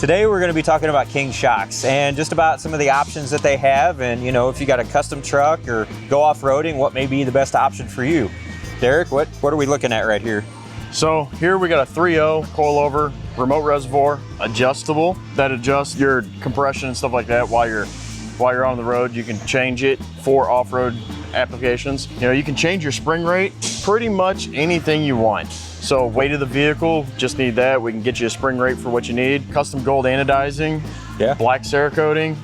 Today we're going to be talking about King shocks and just about some of the options that they have, and if you got a custom truck or go off-roading, what may be the best option for you. Derek, what are we looking at right here? So here we got a 3.0 coilover, remote reservoir, adjustable, that adjusts your compression and stuff like that while you're on the road. You can change it for off-road applications. You can change your spring rate, pretty much anything you want. So weight of the vehicle, just need that. We can get you a spring rate for what you need. Custom gold anodizing, black Cerakoting.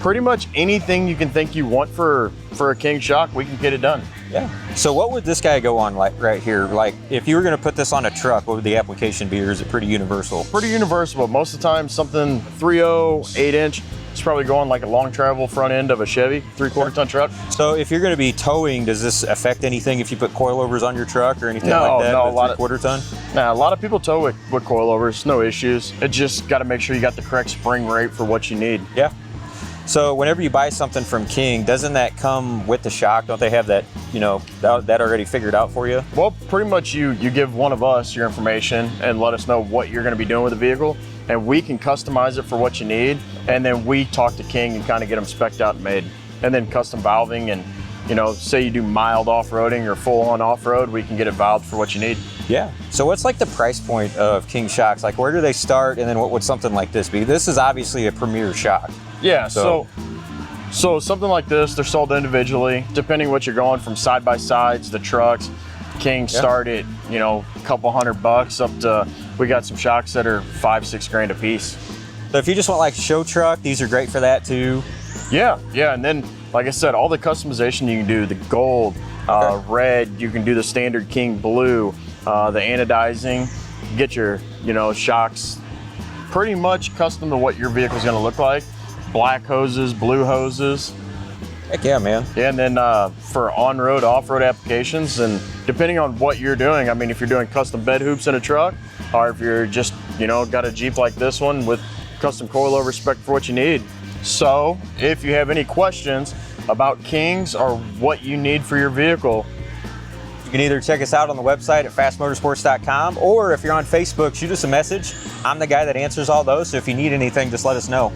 Pretty much anything you can think you want for a King shock, we can get it done. Yeah. So what would this guy go on like right here? Like if you were gonna put this on a truck, what would the application be, or is it pretty universal? Pretty universal, but most of the time something 3.0, 8-inch, it's probably going like a long travel front end of a Chevy 3/4 ton truck. So if you're gonna be towing, does this affect anything if you put coilovers on your truck or anything like that? No, a 3/4 ton? Nah, a lot of people tow with coilovers, no issues. It just gotta make sure you got the correct spring rate for what you need. Yeah. So whenever you buy something from King, doesn't that come with the shock? Don't they have that, that already figured out for you? Well, pretty much you give one of us your information and let us know what you're gonna be doing with the vehicle, and we can customize it for what you need, and then we talk to King and kind of get them spec'd out and made. And then custom valving, and say you do mild off-roading or full-on off-road, we can get it valved for what you need. Yeah. So what's like the price point of King shocks? Like where do they start, and then what would something like this be? This is obviously a premier shock. Yeah, so something like this, they're sold individually, depending what you're going from side-by-sides, the trucks. King start at, a couple $100 up to, we got some shocks that are $5-6 grand a piece. So if you just want like a show truck, these are great for that too. Yeah, and then, like I said, all the customization you can do, the gold, red, you can do the standard King blue, the anodizing, get your, shocks pretty much custom to what your vehicle's gonna look like. Black hoses, blue hoses. Heck yeah, man. Yeah, and then for on-road, off-road applications, and depending on what you're doing, I mean, if you're doing custom bed hoops in a truck, or if you're just, got a Jeep like this one with custom coilover spec for what you need. So if you have any questions about Kings or what you need for your vehicle, you can either check us out on the website at fastmotorsports.com, or if you're on Facebook, shoot us a message. I'm the guy that answers all those, so if you need anything, just let us know.